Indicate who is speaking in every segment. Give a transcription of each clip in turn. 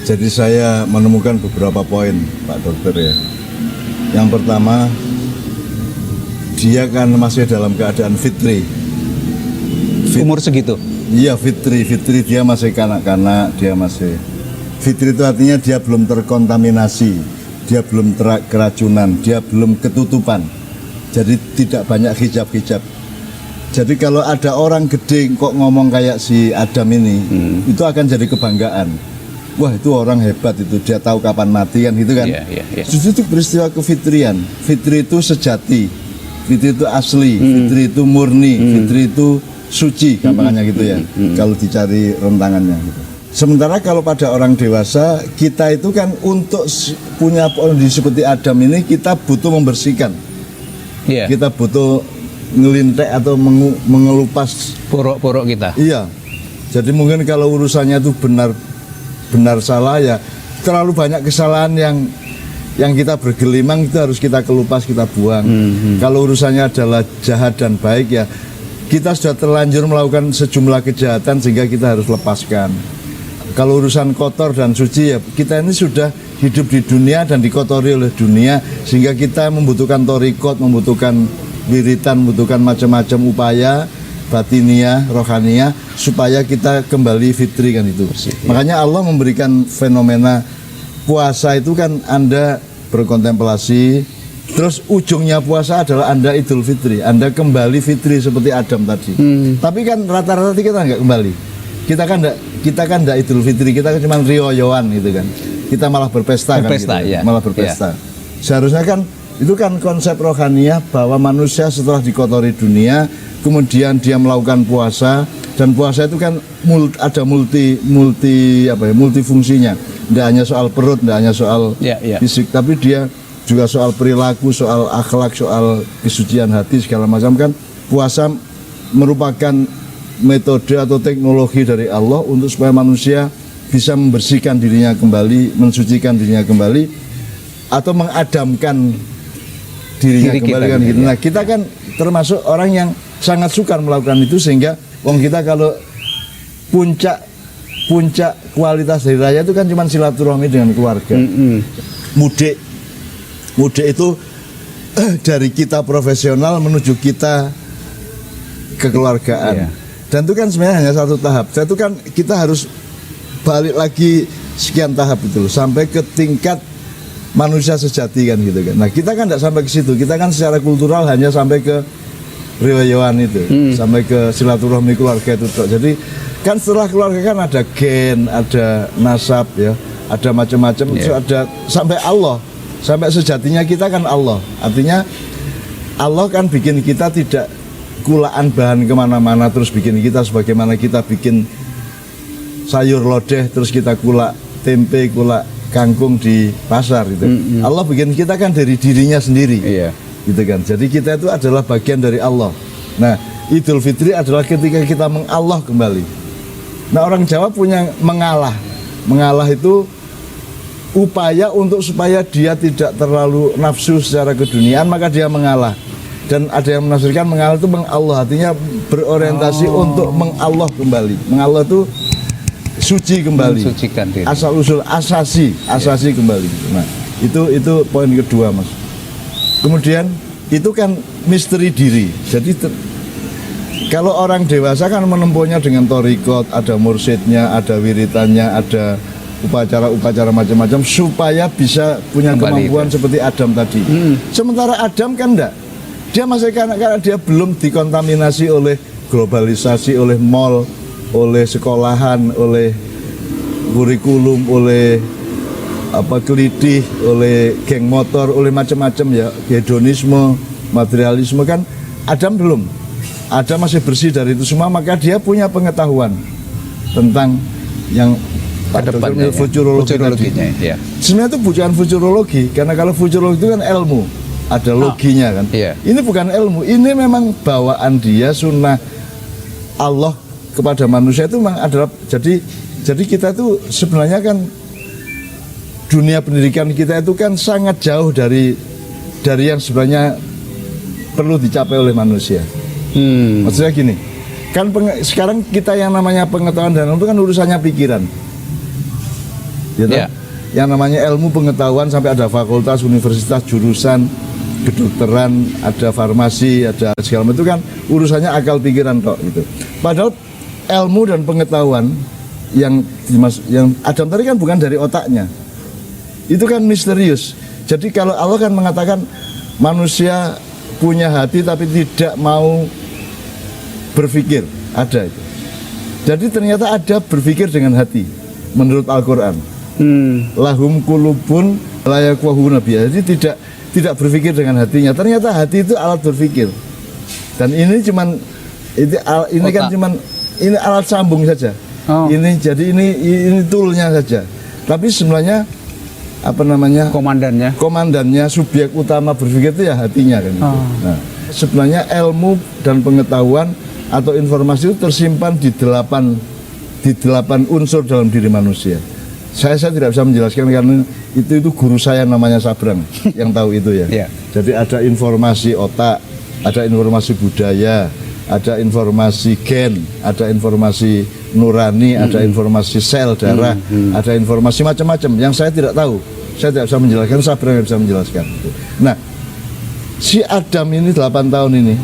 Speaker 1: Jadi saya menemukan beberapa poin, Pak Dokter ya. Yang pertama, dia kan masih dalam keadaan fitri.
Speaker 2: Umur segitu?
Speaker 1: Iya, fitri dia masih kanak-kanak, dia masih fitri itu artinya dia belum terkontaminasi, dia belum keracunan, dia belum ketutupan. Jadi tidak banyak hijab-hijab. Jadi kalau ada orang gede kok ngomong kayak si Adam ini, itu akan jadi kebanggaan. Wah, itu orang hebat itu, dia tahu kapan mati kan gitu kan. Justru itu peristiwa kefitrian. Fitri itu sejati, fitri itu asli, fitri itu murni, fitri itu suci, gampangannya gitu ya. Kalau dicari rentangannya gitu. Sementara kalau pada orang dewasa, kita itu kan untuk punya kondisi seperti Adam ini, kita butuh membersihkan. Kita butuh ngelintek atau mengelupas
Speaker 2: porok-porok kita.
Speaker 1: Iya. Jadi mungkin kalau urusannya itu benar salah ya, terlalu banyak kesalahan yang kita bergelimang itu harus kita kelupas, kita buang. Kalau urusannya adalah jahat dan baik ya, kita sudah terlanjur melakukan sejumlah kejahatan sehingga kita harus lepaskan. Kalau urusan kotor dan suci ya, kita ini sudah hidup di dunia dan dikotori oleh dunia sehingga kita membutuhkan torikot, membutuhkan wiritan, membutuhkan macam-macam upaya batiniah, rohaniah supaya kita kembali fitri kan itu. Makanya Allah memberikan fenomena puasa itu kan Anda berkontemplasi, terus ujungnya puasa adalah Anda Idul Fitri, Anda kembali fitri seperti Adam tadi. Tapi kan rata-rata kita nggak kembali. Kita kan nggak Idul Fitri, kita kan cuma rioyoan gitu kan. Kita malah berpesta kan gitu.
Speaker 2: Ya.
Speaker 1: Malah berpesta. Seharusnya kan itu kan konsep rohaniah bahwa manusia setelah dikotori dunia, kemudian dia melakukan puasa, dan puasa itu kan ada multifungsinya. Tidak hanya soal perut, tidak hanya soal fisik, tapi dia juga soal perilaku, soal akhlak, soal kesucian hati segala macam kan. Puasa merupakan metode atau teknologi dari Allah untuk supaya manusia bisa membersihkan dirinya kembali, mensucikan dirinya kembali, atau mengadamkan dirinya kembali kan gitu. Nah, kita kan termasuk orang yang sangat sukar melakukan itu sehingga kita kalau puncak kualitas dari raya itu kan cuma silaturahmi dengan keluarga. Mudik itu dari kita profesional menuju kita kekeluargaan. Dan itu kan sebenarnya hanya satu tahap. Dan itu kan kita harus balik lagi sekian tahap itu sampai ke tingkat manusia sejati kan gitu kan. Nah, kita kan tidak sampai ke situ. Kita kan secara kultural hanya sampai ke riwayat itu, sampai ke silaturahmi keluarga itu. Jadi kan setelah keluarga kan ada gen, ada nasab ya, ada macam-macam, ada sampai Allah, sampai sejatinya kita kan Allah. Artinya Allah kan bikin kita tidak kulaan bahan kemana-mana terus bikin kita sebagaimana kita bikin sayur lodeh terus kita kulak tempe, kulak kangkung di pasar gitu. Allah bikin kita kan dari dirinya sendiri. Gitu kan. Jadi kita itu adalah bagian dari Allah. Nah, Idul Fitri adalah ketika kita mengallah kembali. Nah, orang Jawa punya mengalah. Mengalah itu upaya untuk supaya dia tidak terlalu nafsu secara keduniaan, maka dia mengalah. Dan ada yang menafsirkan mengalah itu mengallah, artinya berorientasi untuk mengallah kembali. Mengallah itu suci kembali, asal usul asasi kembali. Nah, itu poin kedua, Mas. Kemudian itu kan misteri diri. Jadi kalau orang dewasa kan menempuhnya dengan torikot, ada mursyidnya, ada wiritannya, ada upacara-upacara macam-macam supaya bisa punya kemampuan seperti Adam tadi. Sementara Adam kan enggak. Dia masih karena dia belum dikontaminasi oleh globalisasi, oleh mall, oleh sekolahan, oleh kurikulum, oleh kelitih, oleh geng motor, oleh macam-macam ya, hedonisme, materialisme kan Adam belum. Adam masih bersih dari itu semua, maka dia punya pengetahuan tentang yang futurologinya. Sebenarnya itu bukan futurologi, karena kalau futurologi itu kan ilmu, ada loginya kan. Ini bukan ilmu, ini memang bawaan dia, sunnah Allah kepada manusia itu memang adalah jadi kita itu sebenarnya kan dunia pendidikan kita itu kan sangat jauh dari yang sebenarnya perlu dicapai oleh manusia. Maksudnya gini, kan sekarang kita yang namanya pengetahuan dan itu kan urusannya pikiran. gitu.
Speaker 2: Ya.
Speaker 1: Yang namanya ilmu pengetahuan sampai ada fakultas, universitas, jurusan kedokteran, ada farmasi, ada segala macam, itu kan urusannya akal pikiran tok gitu. Padahal ilmu dan pengetahuan yang Adam tadi kan bukan dari otaknya. Itu kan misterius. Jadi kalau Allah kan mengatakan manusia punya hati tapi tidak mau berpikir, ada itu. Jadi ternyata ada berpikir dengan hati menurut Al-Qur'an. Lahum qulubun la yafqahuna biha. Jadi tidak berpikir dengan hatinya. Ternyata hati itu alat berpikir. Dan ini cuman ini kan cuman ini alat sambung saja.
Speaker 2: Oh.
Speaker 1: Ini toolnya saja. Tapi sebenarnya apa namanya? Komandannya subjek utama berpikir itu ya hatinya kan.
Speaker 2: Oh.
Speaker 1: Nah, sebenarnya ilmu dan pengetahuan atau informasi itu tersimpan di delapan unsur dalam diri manusia. Saya tidak bisa menjelaskan karena itu guru saya namanya Sabrang yang tahu itu ya.
Speaker 2: Yeah.
Speaker 1: Jadi ada informasi otak, ada informasi budaya, ada informasi gen, ada informasi nurani, ada informasi sel darah, ada informasi macam-macam yang saya tidak tahu. Saya tidak bisa menjelaskan, Sabrang yang bisa menjelaskan. Nah, si Adam ini 8 tahun ini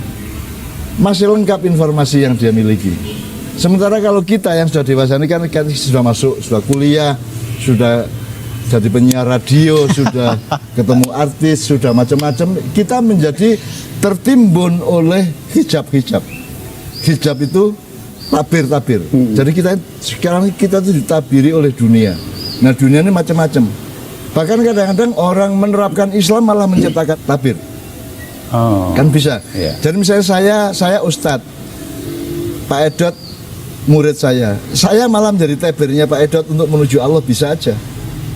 Speaker 1: masih lengkap informasi yang dia miliki. Sementara kalau kita yang sudah dewasa ini kan sudah masuk, sudah kuliah, sudah jadi penyiar radio, sudah ketemu artis, sudah macam-macam, kita menjadi tertimbun oleh hijab-hijab. Hijab itu tabir-tabir. Jadi sekarang kita itu ditabiri oleh dunia. Nah, dunia ini macam-macam. Bahkan kadang-kadang orang menerapkan Islam malah menciptakan tabir.
Speaker 2: Oh.
Speaker 1: Kan bisa.
Speaker 2: Yeah.
Speaker 1: Jadi misalnya saya Ustadz, Pak Edot murid saya malah menjadi tabirnya Pak Edot untuk menuju Allah, bisa aja.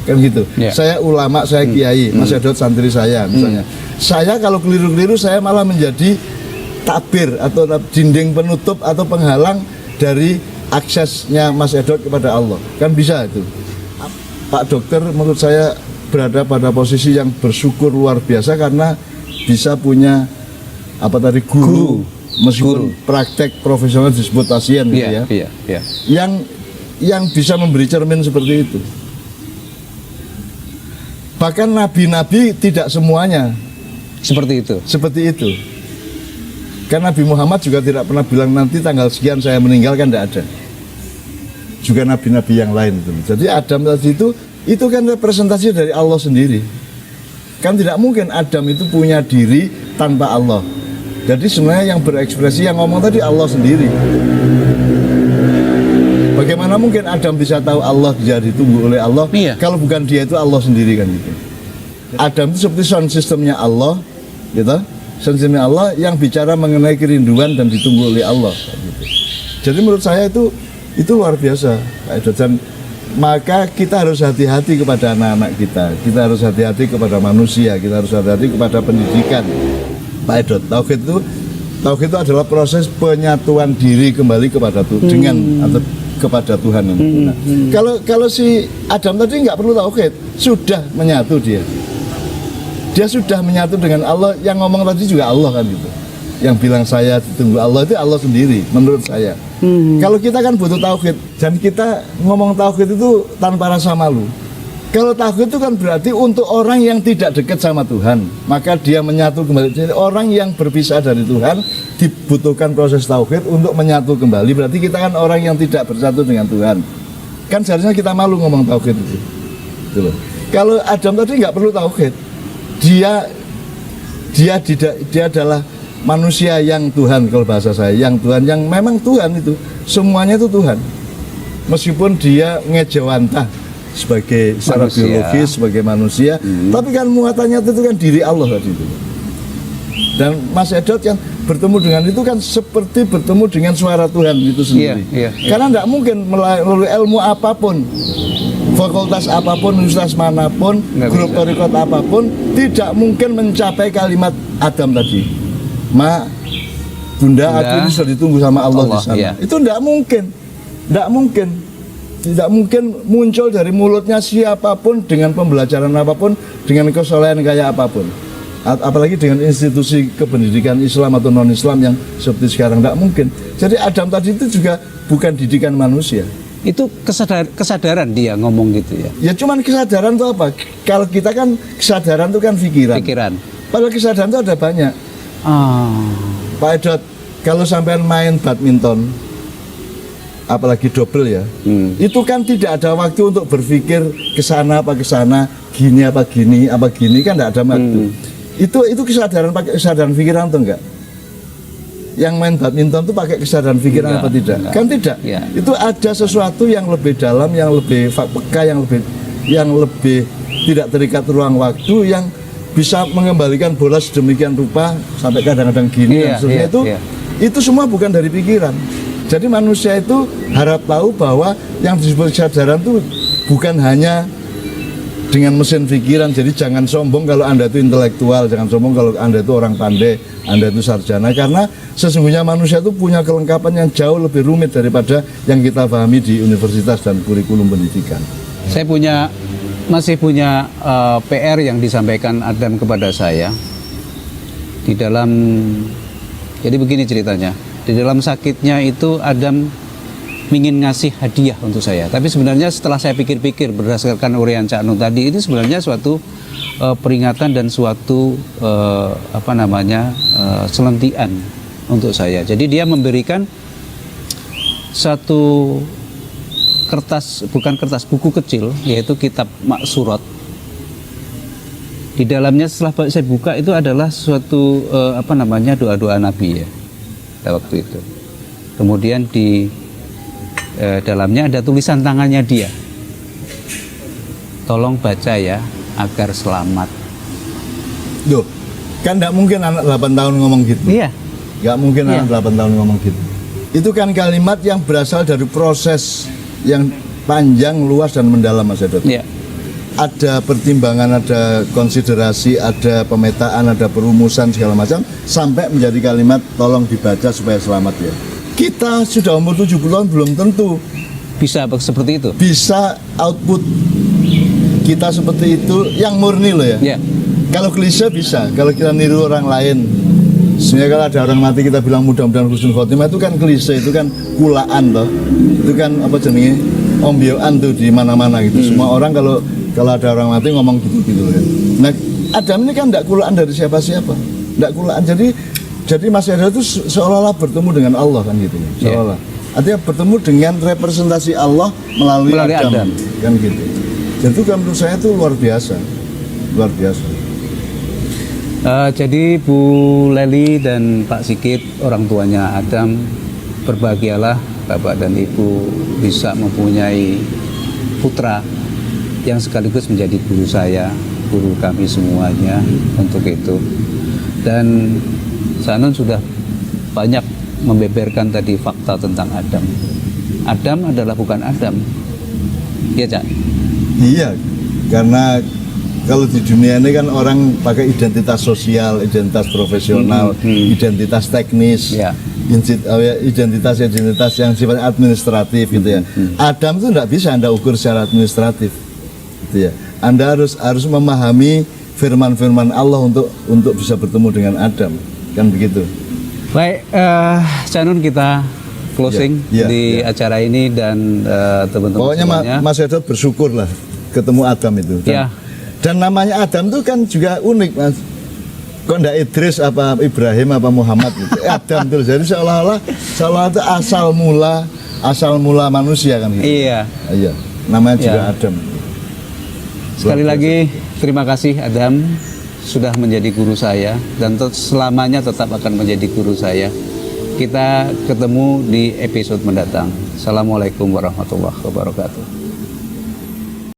Speaker 1: Kan gitu.
Speaker 2: Yeah.
Speaker 1: Saya ulama, saya kiai, Mas Edot santri saya misalnya. Saya kalau keliru-keliru saya malah menjadi tabir atau dinding penutup atau penghalang dari aksesnya Mas Edot kepada Allah. Kan bisa itu. Pak Dokter menurut saya berada pada posisi yang bersyukur luar biasa karena bisa punya guru. Meskipun praktek profesional disebut pasien gitu ya.
Speaker 2: Iya.
Speaker 1: Yang bisa memberi cermin seperti itu. Bahkan nabi-nabi tidak semuanya seperti itu. Karena Nabi Muhammad juga tidak pernah bilang nanti tanggal sekian saya meninggal, kan tidak ada. Juga nabi-nabi yang lain itu. Jadi Adam tadi itu kan representasi dari Allah sendiri. Kan tidak mungkin Adam itu punya diri tanpa Allah. Jadi sebenarnya yang berekspresi, yang ngomong tadi Allah sendiri. Bagaimana mungkin Adam bisa tahu Allah dia ditunggu oleh Allah?
Speaker 2: Iya.
Speaker 1: Kalau bukan dia itu Allah sendiri kan gitu. Adam itu seperti sound systemnya Allah, gitu. Sound systemnya Allah yang bicara mengenai kerinduan dan ditunggu oleh Allah. Gitu. Jadi menurut saya itu luar biasa, Pak Edot. Dan maka kita harus hati-hati kepada anak-anak kita harus hati-hati kepada manusia, kita harus hati-hati kepada pendidikan. Pak Edot, tauhid itu adalah proses penyatuan diri kembali kepada Tuhan atau kepada Tuhan. Nah, kalau si Adam tadi nggak perlu tauhid, sudah menyatu dia sudah menyatu dengan Allah. Yang ngomong tadi juga Allah kan gitu. Yang bilang saya ditunggu Allah itu Allah sendiri menurut saya. Kalau kita kan butuh tauhid, dan kita ngomong tauhid itu tanpa rasa malu. Kalau tauhid itu kan berarti untuk orang yang tidak dekat sama Tuhan, maka dia menyatu kembali. Jadi orang yang berpisah dari Tuhan dibutuhkan proses tauhid untuk menyatu kembali. Berarti kita kan orang yang tidak bersatu dengan Tuhan. Kan seharusnya kita malu ngomong tauhid itu. Gitu loh. Kalau Adam tadi nggak perlu tauhid. Dia adalah manusia yang Tuhan, kalau bahasa saya, yang Tuhan, yang memang Tuhan itu. Semuanya itu Tuhan. Meskipun dia ngejawantah sebagai secara biologis, sebagai manusia, tapi kan muatannya itu kan diri Allah tadi itu. Dan Mas Edot yang bertemu dengan itu kan seperti bertemu dengan suara Tuhan itu sendiri. Karena tidak mungkin melalui ilmu apapun, fakultas apapun, universitas manapun, grup torikot apapun, tidak mungkin mencapai kalimat Adam tadi. Bunda, aku ini sudah ditunggu sama Allah di sana. Itu tidak mungkin. Tidak mungkin muncul dari mulutnya siapapun dengan pembelajaran apapun, dengan kesolehan kayak apapun. Apalagi dengan institusi kependidikan Islam atau non-Islam yang seperti sekarang, tidak mungkin. Jadi Adam tadi itu juga bukan didikan manusia.
Speaker 2: Itu kesadaran dia ngomong gitu ya.
Speaker 1: Ya cuman kesadaran itu apa? Kalau kita kan kesadaran itu kan pikiran.
Speaker 2: Pikiran.
Speaker 1: Padahal kesadaran itu ada banyak. Pak Edot, kalau sampean main badminton, apalagi double ya, itu kan tidak ada waktu untuk berpikir ke sana apa ke sana, gini apa gini kan tidak ada waktu. Itu kesadaran, pakai kesadaran pikiran tuh enggak? Yang main badminton itu pakai kesadaran pikiran apa tidak? Kan tidak.
Speaker 2: Ya.
Speaker 1: Itu ada sesuatu yang lebih dalam, yang lebih peka, yang lebih tidak terikat ruang waktu, yang bisa mengembalikan bola sedemikian rupa sampai kadang-kadang gini dan seterusnya. Itu semua bukan dari pikiran. Jadi manusia itu harap tahu bahwa yang disebut kesadaran itu bukan hanya dengan mesin pikiran. Jadi jangan sombong kalau Anda itu intelektual, jangan sombong kalau Anda itu orang pandai, Anda itu sarjana, karena sesungguhnya manusia itu punya kelengkapan yang jauh lebih rumit daripada yang kita pahami di universitas dan kurikulum pendidikan.
Speaker 2: Saya masih punya PR yang disampaikan Adam kepada saya. Di dalam, jadi begini ceritanya, di dalam sakitnya itu Adam ingin ngasih hadiah untuk saya. Tapi sebenarnya setelah saya pikir-pikir berdasarkan uraian Cak Nun tadi, itu sebenarnya suatu peringatan dan suatu selentian untuk saya. Jadi dia memberikan satu buku kecil, yaitu kitab Maksurat. Di dalamnya setelah saya buka itu adalah suatu doa-doa Nabi ya, pada waktu itu. Kemudian di dalamnya ada tulisan tangannya dia. Tolong baca ya agar selamat.
Speaker 1: Loh, kan tidak mungkin anak 8 tahun ngomong gitu.
Speaker 2: Iya.
Speaker 1: Nggak mungkin anak 8 tahun ngomong gitu. Itu kan kalimat yang berasal dari proses yang panjang, luas dan mendalam, Mas Edot.
Speaker 2: Iya.
Speaker 1: Ada pertimbangan, ada konsiderasi, ada pemetaan, ada perumusan segala macam sampai menjadi kalimat tolong dibaca supaya selamat ya. Kita sudah umur 70 tahun belum tentu
Speaker 2: bisa seperti itu.
Speaker 1: Bisa output kita seperti itu yang murni loh ya.
Speaker 2: Yeah.
Speaker 1: Kalau klise bisa, kalau kita niru orang lain. Sehingga kalau ada orang mati kita bilang mudah-mudahan husnul khotimah, itu kan klise, itu kan kulaan toh. Itu kan apa jenenge? Ombyoan tuh di mana-mana gitu. Semua orang kalau ada orang mati ngomong gitu-gitu ya. Nah, Adam ini kan tidak kulaan dari siapa-siapa. Tidak kulaan. Jadi Mas Hendra itu seolah-olah bertemu dengan Allah kan gitu, seolah-olah. Artinya bertemu dengan representasi Allah melalui Adam, kan gitu. Dan itu kan menurut saya itu luar biasa, luar biasa.
Speaker 2: Jadi Bu Leli dan Pak Sigit, orang tuanya Adam, berbahagialah Bapak dan Ibu bisa mempunyai putra yang sekaligus menjadi guru saya, guru kami semuanya untuk itu. Dan Cak Nun sudah banyak membeberkan tadi fakta tentang Adam. Adam adalah bukan Adam. Iya, Cak?
Speaker 1: Iya, karena kalau di dunia ini kan orang pakai identitas sosial, identitas profesional, identitas teknis, identitas yang sifatnya administratif gitu ya. Adam itu tidak bisa Anda ukur secara administratif, gitu ya. Anda harus memahami firman-firman Allah untuk bisa bertemu dengan Adam. Kan begitu.
Speaker 2: Baik, Cak Nun, kita closing di acara ini dan teman-teman
Speaker 1: pokoknya
Speaker 2: semuanya.
Speaker 1: Mas Edot bersyukur lah ketemu Adam itu. Dan namanya Adam itu kan juga unik, Mas. Kok enggak Idris apa Ibrahim apa Muhammad gitu. Adam terus. Jadi seolah-olah itu asal mula manusia kan gitu.
Speaker 2: Iya.
Speaker 1: Iya. Namanya juga Adam.
Speaker 2: Sekali lagi terima kasih Adam sudah menjadi guru saya dan selamanya tetap akan menjadi guru saya. Kita ketemu di episode mendatang. Assalamualaikum warahmatullahi wabarakatuh.